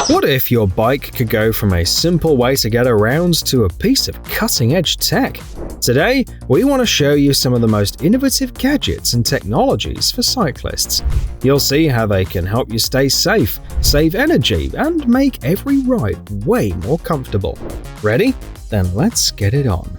What if your bike could go from a simple way to get around to a piece of cutting-edge tech? Today, we want to show you some of the most innovative gadgets and technologies for cyclists. You'll see how they can help you stay safe, save energy, and make every ride way more comfortable. Ready? Then let's get it on.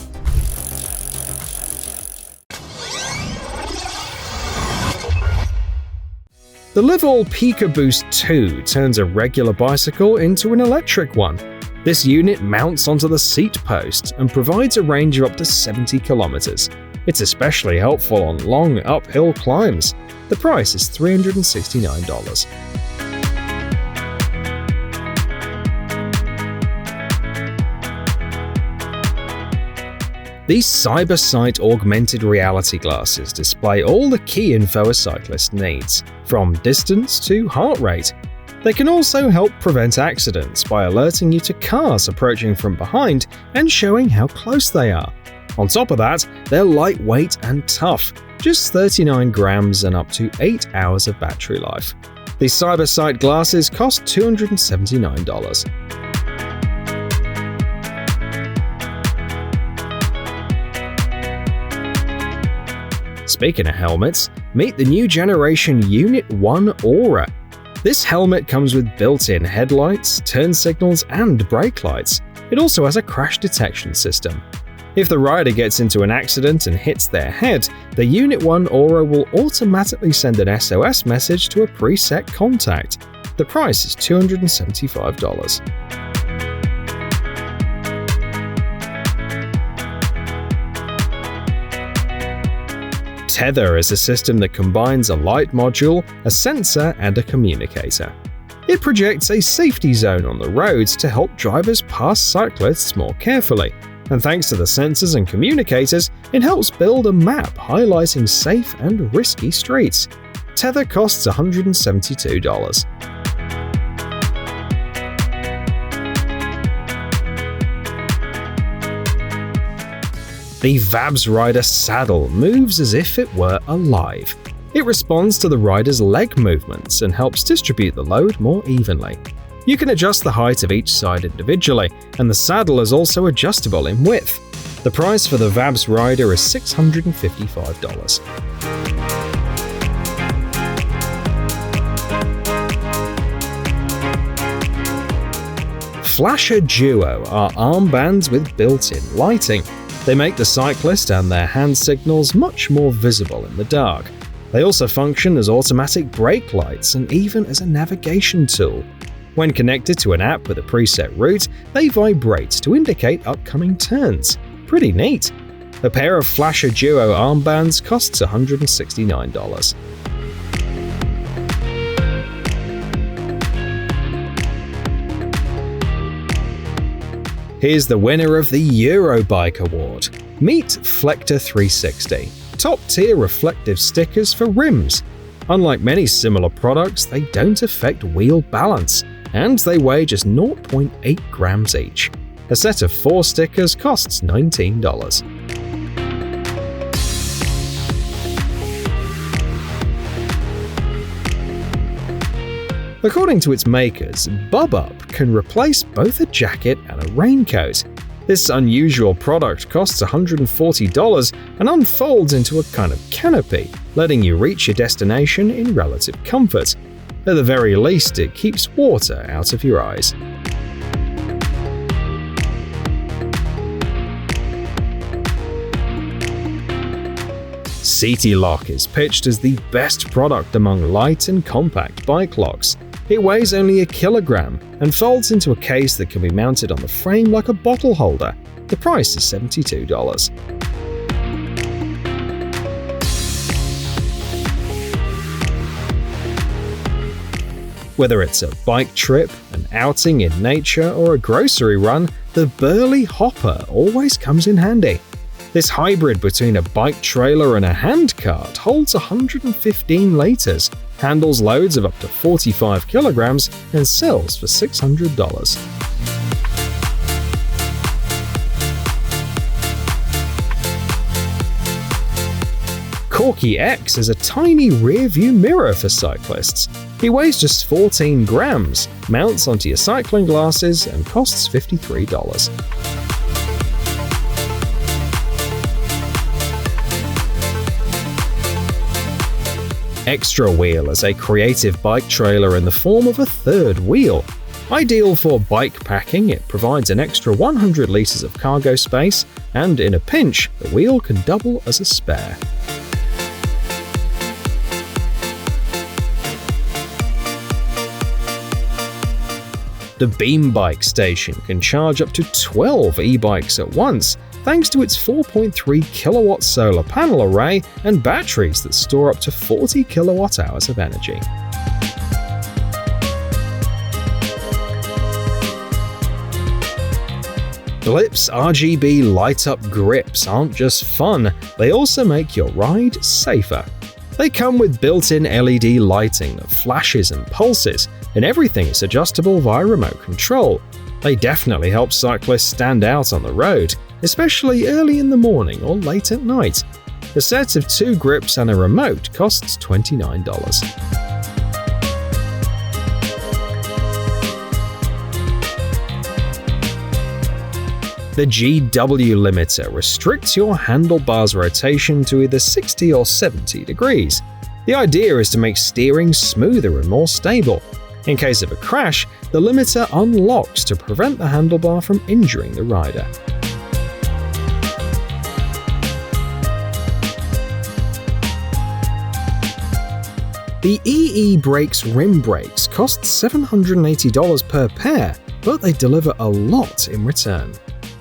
The Level PicoBoost 2 turns a regular bicycle into an electric one. This unit mounts onto the seat post and provides a range of up to 70 kilometers. It's especially helpful on long uphill climbs. The price is $369. These CyberSight augmented reality glasses display all the key info a cyclist needs, from distance to heart rate. They can also help prevent accidents by alerting you to cars approaching from behind and showing how close they are. On top of that, they're lightweight and tough, just 39 grams and up to 8 hours of battery life. These CyberSight glasses cost $279. Speaking of helmets, meet the new generation Unit 1 Aura. This helmet comes with built-in headlights, turn signals, and brake lights. It also has a crash detection system. If the rider gets into an accident and hits their head, the Unit 1 Aura will automatically send an SOS message to a preset contact. The price is $275. Tether is a system that combines a light module, a sensor, and a communicator. It projects a safety zone on the roads to help drivers pass cyclists more carefully, and thanks to the sensors and communicators, it helps build a map highlighting safe and risky streets. Tether costs $172. The Vabs Rider saddle moves as if it were alive. It responds to the rider's leg movements and helps distribute the load more evenly. You can adjust the height of each side individually, and the saddle is also adjustable in width. The price for the Vabs Rider is $655. Flasher Duo are armbands with built-in lighting. They make the cyclist and their hand signals much more visible in the dark. They also function as automatic brake lights and even as a navigation tool. When connected to an app with a preset route, they vibrate to indicate upcoming turns. Pretty neat. A pair of Flasher Duo armbands costs $169. Here's the winner of the Eurobike Award. Meet Flector 360, top-tier reflective stickers for rims. Unlike many similar products, they don't affect wheel balance, and they weigh just 0.8 grams each. A set of 4 stickers costs $19. According to its makers, Bub-up can replace both a jacket and a raincoat. This unusual product costs $140 and unfolds into a kind of canopy, letting you reach your destination in relative comfort. At the very least, it keeps water out of your eyes. Seaty Lock is pitched as the best product among light and compact bike locks. It weighs only a kilogram and folds into a case that can be mounted on the frame like a bottle holder. The price is $72. Whether it's a bike trip, an outing in nature, or a grocery run, the Burley Hopper always comes in handy. This hybrid between a bike trailer and a handcart holds 115 liters, handles loads of up to 45 kilograms, and sells for $600. Corky X is a tiny rear-view mirror for cyclists. It weighs just 14 grams, mounts onto your cycling glasses, and costs $53. Extra Wheel is a creative bike trailer in the form of a third wheel. Ideal for bike packing, it provides an extra 100 liters of cargo space, and in a pinch, the wheel can double as a spare. The Beam Bike Station can charge up to 12 e-bikes at once, thanks to its 4.3 kilowatt solar panel array and batteries that store up to 40 kilowatt hours of energy. Blip's RGB light-up grips aren't just fun, they also make your ride safer. They come with built-in LED lighting that flashes and pulses, and everything is adjustable via remote control. They definitely help cyclists stand out on the road, especially early in the morning or late at night. A set of 2 grips and a remote costs $29. The GW limiter restricts your handlebars rotation to either 60 or 70 degrees. The idea is to make steering smoother and more stable. In case of a crash, the limiter unlocks to prevent the handlebar from injuring the rider. The EE Brakes rim brakes cost $780 per pair, but they deliver a lot in return.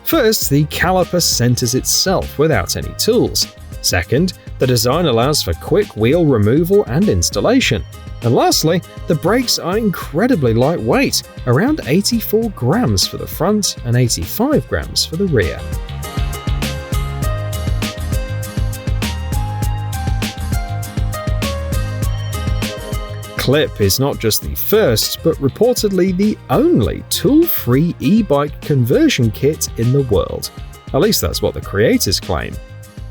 First, the caliper centers itself without any tools. Second, the design allows for quick wheel removal and installation. And lastly, the brakes are incredibly lightweight, around 84 grams for the front and 85 grams for the rear. Clip is not just the first, but reportedly the only tool-free e-bike conversion kit in the world. At least that's what the creators claim.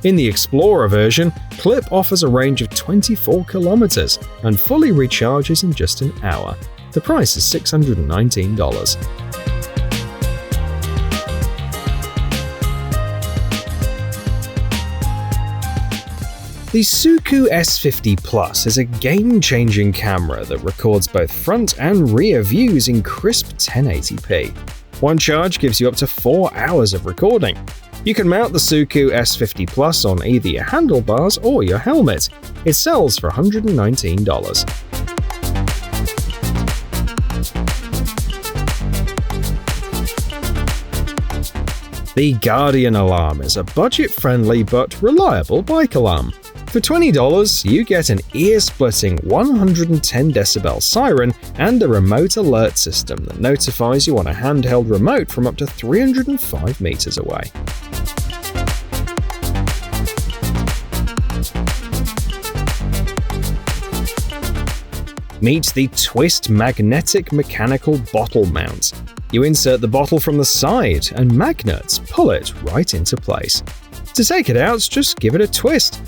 In the Explorer version, Clip offers a range of 24 kilometers and fully recharges in just an hour. The price is $619. The Suku S50 Plus is a game-changing camera that records both front and rear views in crisp 1080p. One charge gives you up to 4 hours of recording. You can mount the Suku S50 Plus on either your handlebars or your helmet. It sells for $119. The Guardian Alarm is a budget-friendly but reliable bike alarm. For $20, you get an ear-splitting 110 decibel siren and a remote alert system that notifies you on a handheld remote from up to 305 meters away. Meet the Twist Magnetic Mechanical Bottle Mount. You insert the bottle from the side, and magnets pull it right into place. To take it out, just give it a twist.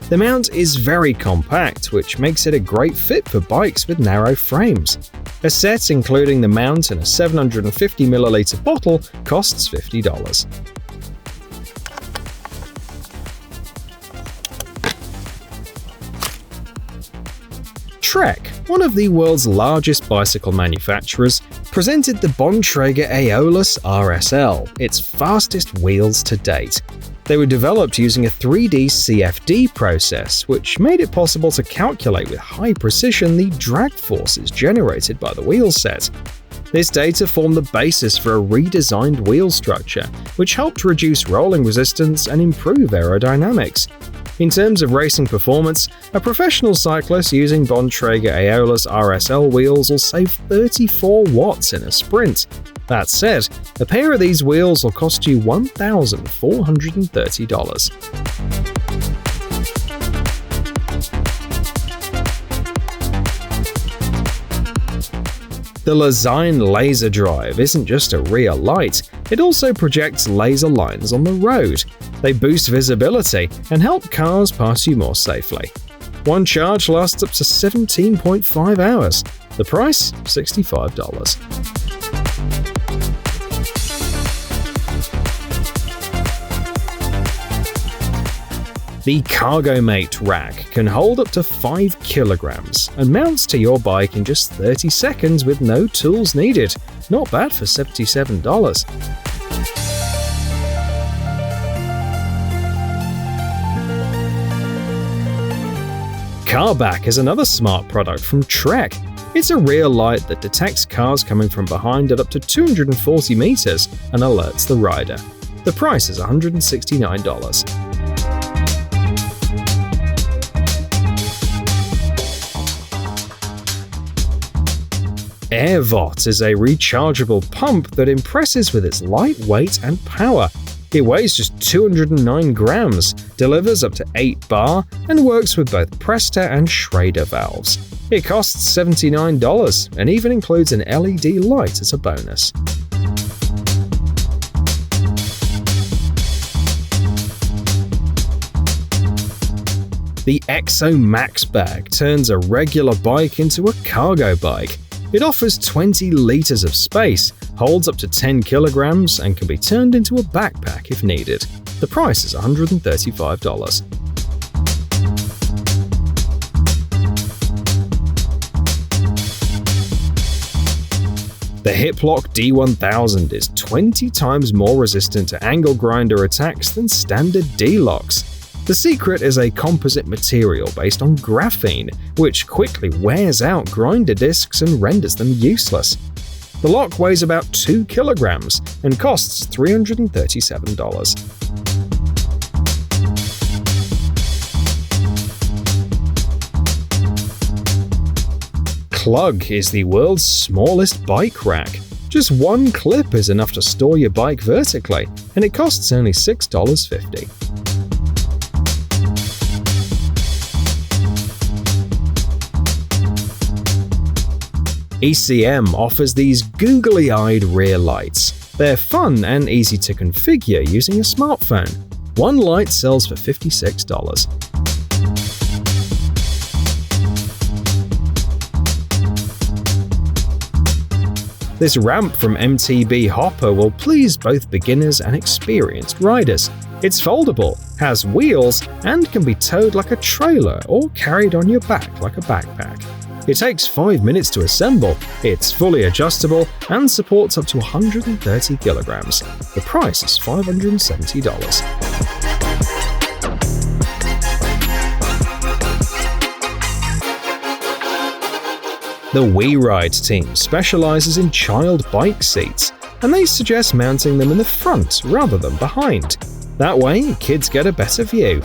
The mount is very compact, which makes it a great fit for bikes with narrow frames. A set including the mount and a 750ml bottle costs $50. Trek, one of the world's largest bicycle manufacturers, presented the Bontrager Aeolus RSL, its fastest wheels to date. They were developed using a 3D CFD process, which made it possible to calculate with high precision the drag forces generated by the wheel set. This data formed the basis for a redesigned wheel structure, which helped reduce rolling resistance and improve aerodynamics. In terms of racing performance, a professional cyclist using Bontrager Aeolus RSL wheels will save 34 watts in a sprint. That said, a pair of these wheels will cost you $1,430. The Lezyne Laser Drive isn't just a rear light, It also projects laser lines on the road. They boost visibility and help cars pass you more safely. One charge lasts up to 17.5 hours. The price, $65. The CargoMate rack can hold up to 5 kilograms and mounts to your bike in just 30 seconds with no tools needed. Not bad for $77. CarBack is another smart product from Trek. It's a rear light that detects cars coming from behind at up to 240 meters and alerts the rider. The price is $169. AirVot is a rechargeable pump that impresses with its lightweight and power. It weighs just 209 grams, delivers up to 8 bar, and works with both Presta and Schrader valves. It costs $79 and even includes an LED light as a bonus. The Exo Max bag turns a regular bike into a cargo bike. It offers 20 liters of space, holds up to 10 kilograms, and can be turned into a backpack if needed. The price is $135. The Hiplock D1000 is 20 times more resistant to angle grinder attacks than standard D-locks. The secret is a composite material based on graphene, which quickly wears out grinder discs and renders them useless. The lock weighs about 2 kilograms and costs $337. Klug is the world's smallest bike rack. Just one clip is enough to store your bike vertically, and it costs only $6.50. ECM offers these googly-eyed rear lights. They're fun and easy to configure using a smartphone. One light sells for $56. This ramp from MTB Hopper will please both beginners and experienced riders. It's foldable, has wheels, and can be towed like a trailer or carried on your back like a backpack. It takes 5 minutes to assemble, it's fully adjustable, and supports up to 130 kilograms. The price is $570. The WeRide team specializes in child bike seats, and they suggest mounting them in the front rather than behind. That way, kids get a better view.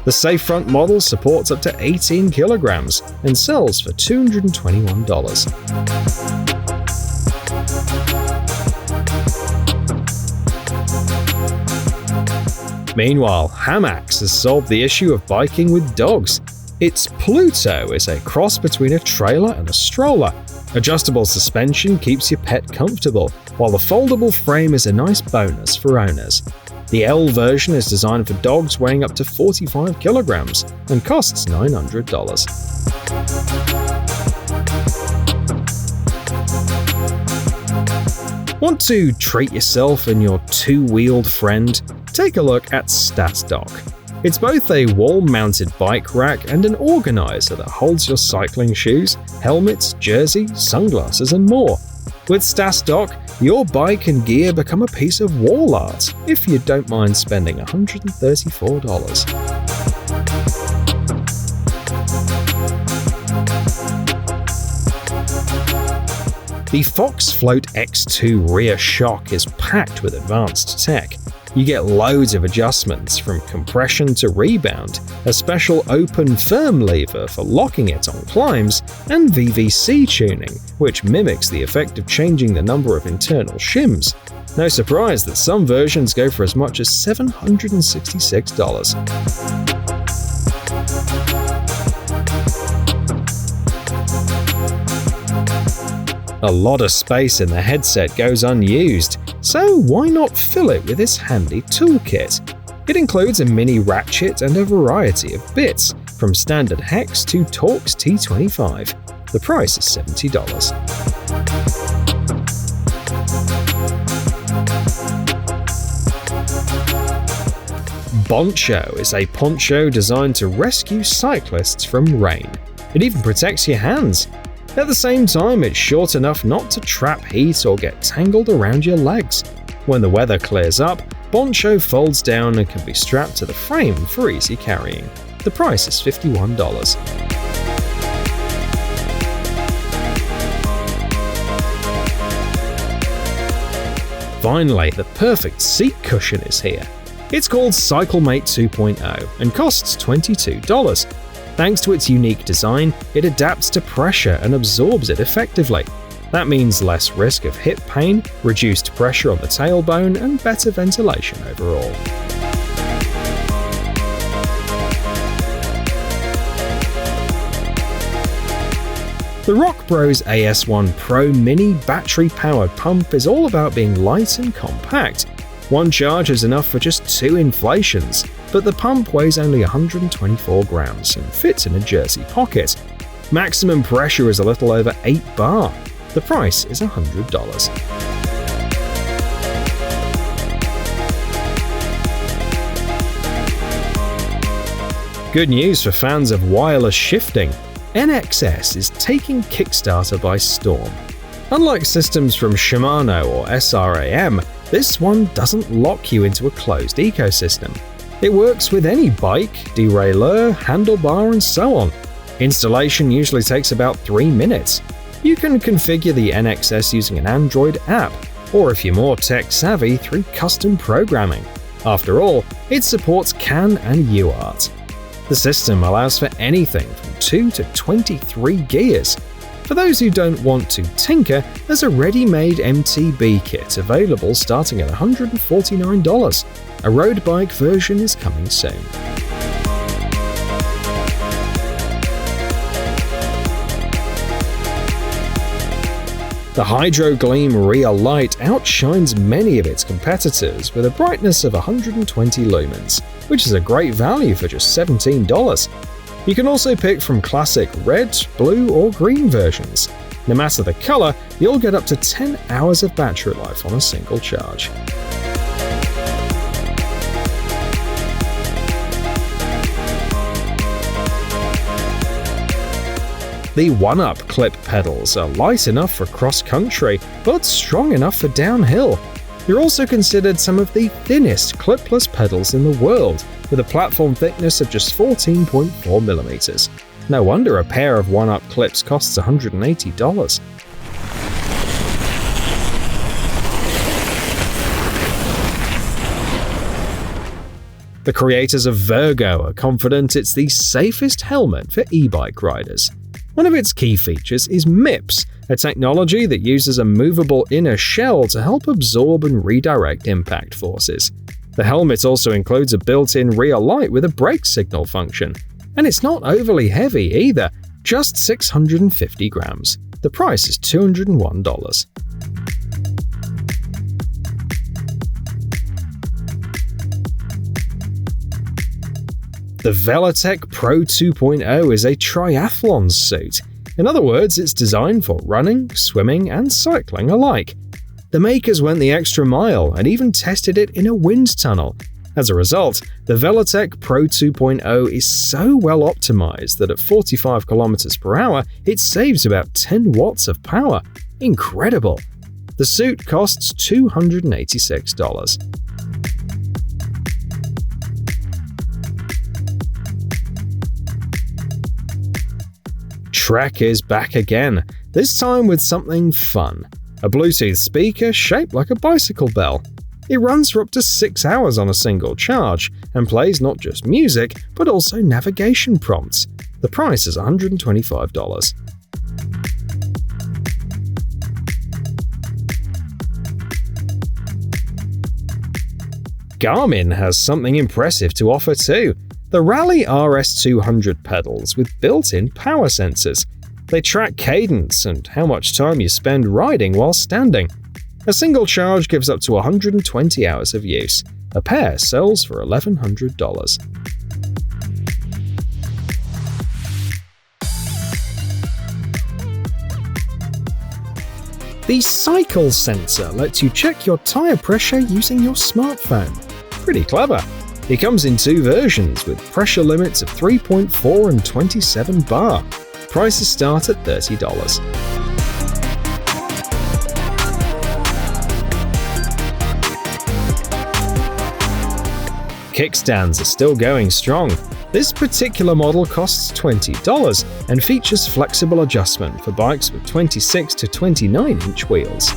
The Safe Front model supports up to 18 kilograms and sells for $221. Meanwhile, Hamax has solved the issue of biking with dogs. Its Pluto is a cross between a trailer and a stroller. Adjustable suspension keeps your pet comfortable, while the foldable frame is a nice bonus for owners. The L version is designed for dogs weighing up to 45 kilograms and costs $900. Want to treat yourself and your two-wheeled friend? Take a look at StatDock. It's both a wall-mounted bike rack and an organizer that holds your cycling shoes, helmets, jersey, sunglasses, and more. With StatDock, your bike and gear become a piece of wall art if you don't mind spending $134. The Fox Float X2 rear shock is packed with advanced tech. You get loads of adjustments from compression to rebound, a special open firm lever for locking it on climbs, and VVC tuning, which mimics the effect of changing the number of internal shims. No surprise that some versions go for as much as $766. A lot of space in the headset goes unused, so why not fill it with this handy toolkit? It includes a mini ratchet and a variety of bits, from standard hex to Torx T25. The price is $70. Boncho is a poncho designed to rescue cyclists from rain. It even protects your hands. At the same time, it's short enough not to trap heat or get tangled around your legs. When the weather clears up, Boncho folds down and can be strapped to the frame for easy carrying. The price is $51. Finally, the perfect seat cushion is here. It's called CycleMate 2.0 and costs $22. Thanks to its unique design, it adapts to pressure and absorbs it effectively. That means less risk of hip pain, reduced pressure on the tailbone, and better ventilation overall. The Rock Bros AS1 Pro Mini battery-powered pump is all about being light and compact. One charge is enough for just 2 inflations, but the pump weighs only 124 grams and fits in a jersey pocket. Maximum pressure is a little over 8 bar. The price is $100. Good news for fans of wireless shifting. NXS is taking Kickstarter by storm. Unlike systems from Shimano or SRAM, this one doesn't lock you into a closed ecosystem. It works with any bike, derailleur, handlebar, and so on. Installation usually takes about 3 minutes. You can configure the NXS using an Android app, or if you're more tech-savvy, through custom programming. After all, it supports CAN and UART. The system allows for anything from 2 to 23 gears. For those who don't want to tinker, there's a ready-made MTB kit available starting at $149. A road bike version is coming soon. The Hydro Gleam Real Light outshines many of its competitors with a brightness of 120 lumens, which is a great value for just $17. You can also pick from classic red, blue, or green versions. No matter the color, you'll get up to 10 hours of battery life on a single charge. The 1-up clip pedals are light enough for cross-country, but strong enough for downhill. They're also considered some of the thinnest clipless pedals in the world, with a platform thickness of just 14.4mm. No wonder a pair of 1-up clips costs $180. The creators of Virgo are confident it's the safest helmet for e-bike riders. One of its key features is MIPS, a technology that uses a movable inner shell to help absorb and redirect impact forces. The helmet also includes a built-in rear light with a brake signal function. And it's not overly heavy either, just 650 grams. The price is $201. The Velotech Pro 2.0 is a triathlon suit. In other words, it's designed for running, swimming, and cycling alike. The makers went the extra mile and even tested it in a wind tunnel. As a result, the Velotech Pro 2.0 is so well optimized that at 45 km per hour, it saves about 10 watts of power. Incredible! The suit costs $286. Trek is back again, this time with something fun. A Bluetooth speaker shaped like a bicycle bell. It runs for up to 6 hours on a single charge and plays not just music, but also navigation prompts. The price is $125. Garmin has something impressive to offer too. The Rally RS200 pedals with built-in power sensors. They track cadence and how much time you spend riding while standing. A single charge gives up to 120 hours of use. A pair sells for $1,100. The Cycle Sensor lets you check your tire pressure using your smartphone. Pretty clever. It comes in two versions with pressure limits of 3.4 and 27 bar. Prices start at $30. Kickstands are still going strong. This particular model costs $20 and features flexible adjustment for bikes with 26 to 29-inch wheels.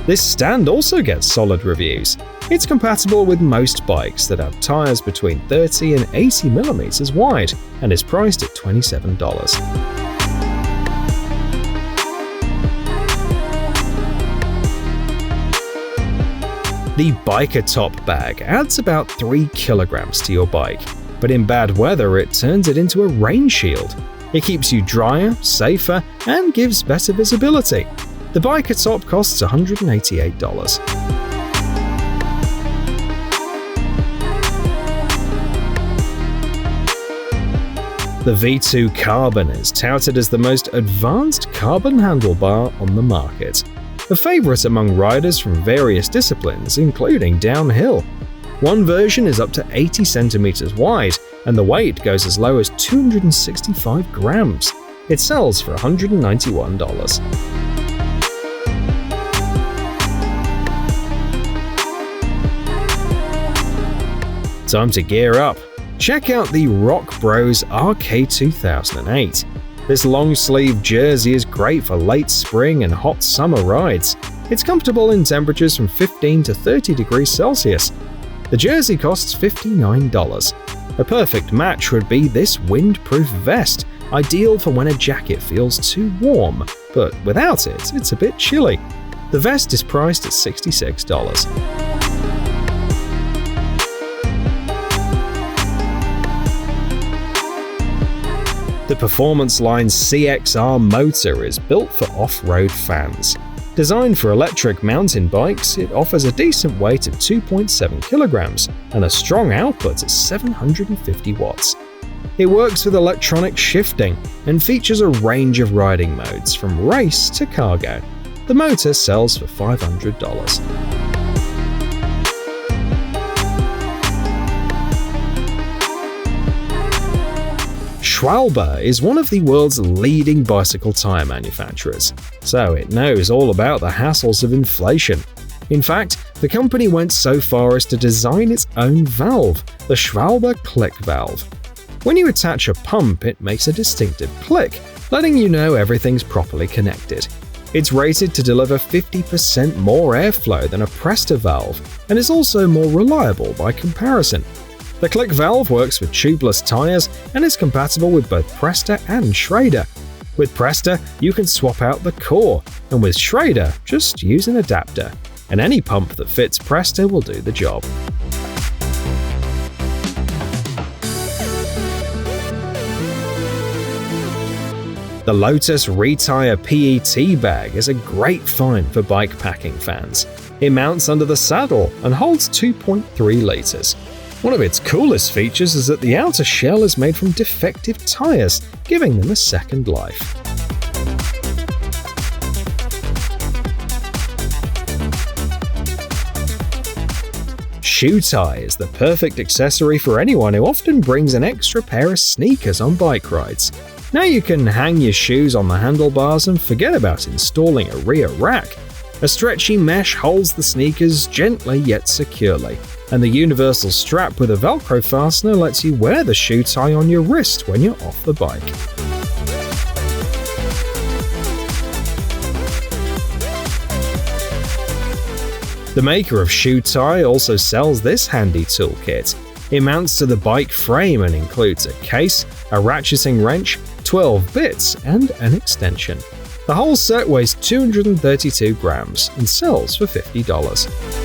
This stand also gets solid reviews. It's compatible with most bikes that have tires between 30 and 80 mm wide and is priced at $27. The Biker Top bag adds about 3 kilograms to your bike, but in bad weather it turns it into a rain shield. It keeps you drier, safer, and gives better visibility. The Biker Top costs $188. The V2 Carbon is touted as the most advanced carbon handlebar on the market. A favorite among riders from various disciplines, including downhill. One version is up to 80 centimeters wide, and the weight goes as low as 265 grams. It sells for $191. Time to gear up. Check out the Rock Bros RK2008. This long-sleeve jersey is great for late spring and hot summer rides. It's comfortable in temperatures from 15 to 30 degrees Celsius. The jersey costs $59. A perfect match would be this windproof vest, ideal for when a jacket feels too warm, but without it, it's a bit chilly. The vest is priced at $66. The Performance Line CXR motor is built for off-road fans. Designed for electric mountain bikes, it offers a decent weight of 2.7 kilograms and a strong output at 750 watts. It works with electronic shifting and features a range of riding modes from race to cargo. The motor sells for $500. Schwalbe is one of the world's leading bicycle tire manufacturers, so it knows all about the hassles of inflation. In fact, the company went so far as to design its own valve, the Schwalbe click valve. When you attach a pump, it makes a distinctive click, letting you know everything's properly connected. It's rated to deliver 50% more airflow than a Presta valve and is also more reliable by comparison. The click valve works with tubeless tires and is compatible with both Presta and Schrader. With Presta, you can swap out the core, and with Schrader, just use an adapter. And any pump that fits Presta will do the job. The Lotus Retire PET bag is a great find for bike packing fans. It mounts under the saddle and holds 2.3 liters. One of its coolest features is that the outer shell is made from defective tires, giving them a second life. Shoe tie is the perfect accessory for anyone who often brings an extra pair of sneakers on bike rides. Now you can hang your shoes on the handlebars and forget about installing a rear rack. A stretchy mesh holds the sneakers gently yet securely, and the universal strap with a Velcro fastener lets you wear the shoe tie on your wrist when you're off the bike. The maker of shoe tie also sells this handy toolkit. It mounts to the bike frame and includes a case, a ratcheting wrench, 12 bits, and an extension. The whole set weighs 232 grams and sells for $50.